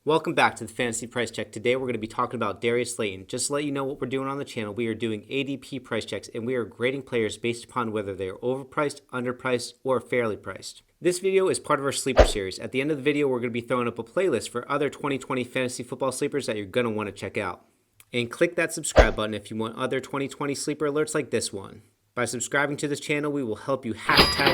Welcome back to the Fantasy Price Check. Today we're going to be talking about Darius Slayton. Just to let you know what we're doing on the channel, we are doing ADP price checks and we are grading players based upon whether they are overpriced, underpriced, or fairly priced. This video is part of our sleeper series. At the end of the video, we're going to be throwing up a playlist for other 2020 fantasy football sleepers that you're going to want to check out. And click that subscribe button if you want other 2020 sleeper alerts like this one. By subscribing to this channel, we will help you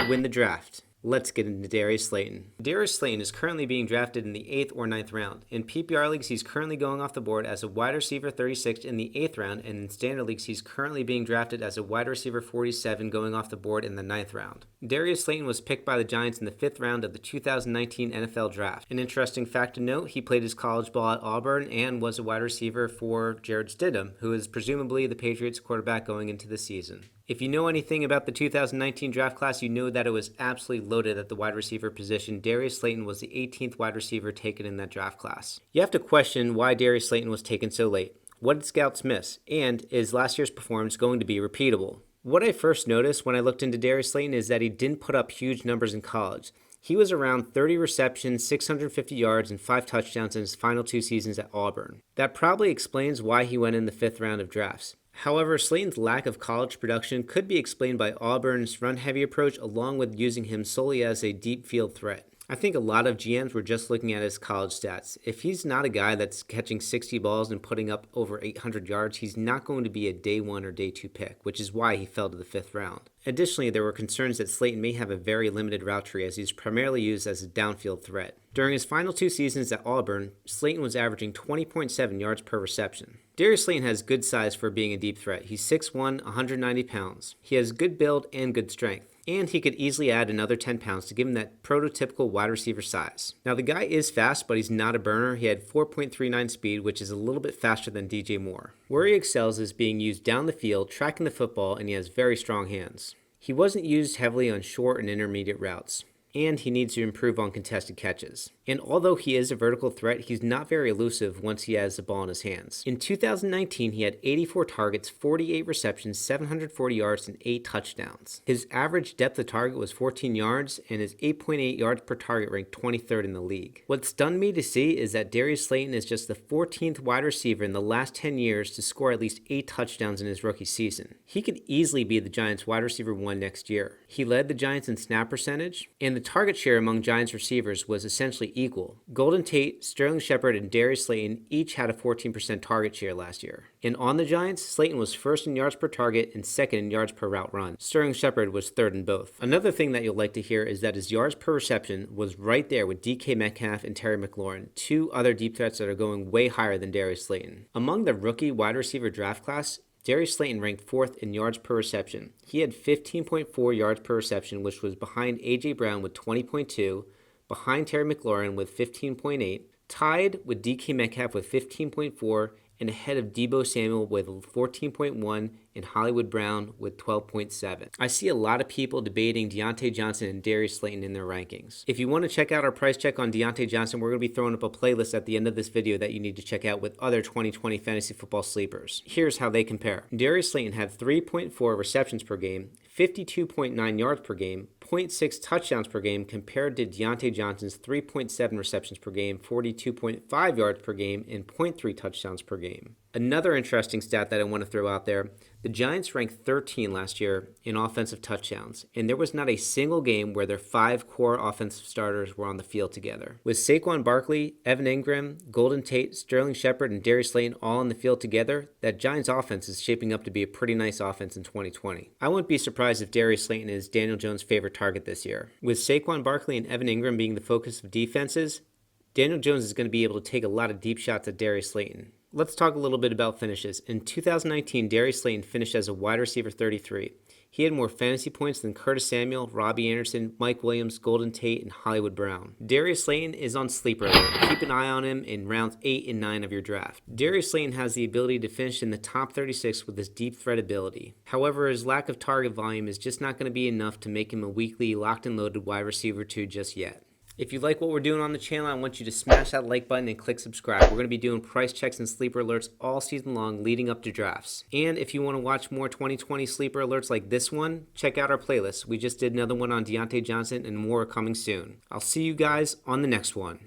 #win the draft. Let's get into Darius Slayton. Darius Slayton is currently being drafted in the 8th or 9th round. In PPR leagues, he's currently going off the board as a wide receiver 36 in the 8th round, and in standard leagues, he's currently being drafted as a wide receiver 47 going off the board in the 9th round. Darius Slayton was picked by the Giants in the 5th round of the 2019 NFL Draft. An interesting fact to note, he played his college ball at Auburn and was a wide receiver for Jarrett Stidham, who is presumably the Patriots quarterback going into the season. If you know anything about the 2019 draft class, you know that it was absolutely loaded at the wide receiver position. Darius Slayton was the 18th wide receiver taken in that draft class. You have to question why Darius Slayton was taken so late. What did scouts miss? And is last year's performance going to be repeatable? What I first noticed when I looked into Darius Slayton is that he didn't put up huge numbers in college. He was around 30 receptions, 650 yards, and 5 touchdowns in his final 2 seasons at Auburn. That probably explains why he went in the 5th round of drafts. However, Slayton's lack of college production could be explained by Auburn's run-heavy approach along with using him solely as a deep field threat. I think a lot of GMs were just looking at his college stats. If he's not a guy that's catching 60 balls and putting up over 800 yards, he's not going to be a day 1 or day 2 pick, which is why he fell to the 5th round. Additionally, there were concerns that Slayton may have a very limited route tree as he's primarily used as a downfield threat. During his final 2 seasons at Auburn, Slayton was averaging 20.7 yards per reception. Darius Slayton has good size for being a deep threat. He's 6'1", 190 pounds. He has good build and good strength. And he could easily add another 10 pounds to give him that prototypical wide receiver size. Now, the guy is fast, but he's not a burner. He had 4.39 speed, which is a little bit faster than DJ Moore. Where he excels is being used down the field, tracking the football, and he has very strong hands. He wasn't used heavily on short and intermediate routes, and he needs to improve on contested catches. And although he is a vertical threat, he's not very elusive once he has the ball in his hands. In 2019, he had 84 targets, 48 receptions, 740 yards, and 8 touchdowns. His average depth of target was 14 yards, and his 8.8 yards per target ranked 23rd in the league. What stunned me to see is that Darius Slayton is just the 14th wide receiver in the last 10 years to score at least 8 touchdowns in his rookie season. He could easily be the Giants' wide receiver 1 next year. He led the Giants in snap percentage, and the target share among Giants receivers was essentially equal. Golden Tate, Sterling Shepard, and Darius Slayton each had a 14% target share last year. And on the Giants, Slayton was 1st in yards per target and 2nd in yards per route run. Sterling Shepard was 3rd in both. Another thing that you'll like to hear is that his yards per reception was right there with DK Metcalf and Terry McLaurin, 2 other deep threats that are going way higher than Darius Slayton. Among the rookie wide receiver draft class, Darius Slayton ranked 4th in yards per reception. He had 15.4 yards per reception, which was behind A.J. Brown with 20.2, behind Terry McLaurin with 15.8, tied with DK Metcalf with 15.4, and ahead of Deebo Samuel with 14.1 and Hollywood Brown with 12.7. I see a lot of people debating Deontay Johnson and Darius Slayton in their rankings. If you want to check out our price check on Deontay Johnson, we're going to be throwing up a playlist at the end of this video that you need to check out with other 2020 fantasy football sleepers. Here's how they compare. Darius Slayton had 3.4 receptions per game, 52.9 yards per game, 0.6 touchdowns per game compared to Deontay Johnson's 3.7 receptions per game, 42.5 yards per game, and 0.3 touchdowns per game. Another interesting stat that I want to throw out there, the Giants ranked 13 last year in offensive touchdowns, and there was not a single game where their 5 core offensive starters were on the field together. With Saquon, Barkley, Evan Engram, Golden Tate, Sterling Shepard, and Darius Slayton all on the field together, that Giants offense is shaping up to be a pretty nice offense in 2020. I wouldn't be surprised if Darius Slayton is Daniel Jones' favorite target this year. With Saquon, Barkley, and Evan Engram being the focus of defenses, Daniel Jones is going to be able to take a lot of deep shots at Darius Slayton. Let's talk a little bit about finishes. In 2019, Darius Slayton finished as a wide receiver 33. He had more fantasy points than Curtis Samuel, Robbie Anderson, Mike Williams, Golden Tate, and Hollywood Brown. Darius Slayton is on sleeper alert. Keep an eye on him in rounds 8 and 9 of your draft. Darius Slayton has the ability to finish in the top 36 with his deep threat ability. However, his lack of target volume is just not going to be enough to make him a weekly locked and loaded wide receiver 2 just yet. If you like what we're doing on the channel, I want you to smash that like button and click subscribe. We're going to be doing price checks and sleeper alerts all season long leading up to drafts. And if you want to watch more 2020 sleeper alerts like this one, check out our playlist. We just did another one on Deontay Johnson and more are coming soon. I'll see you guys on the next one.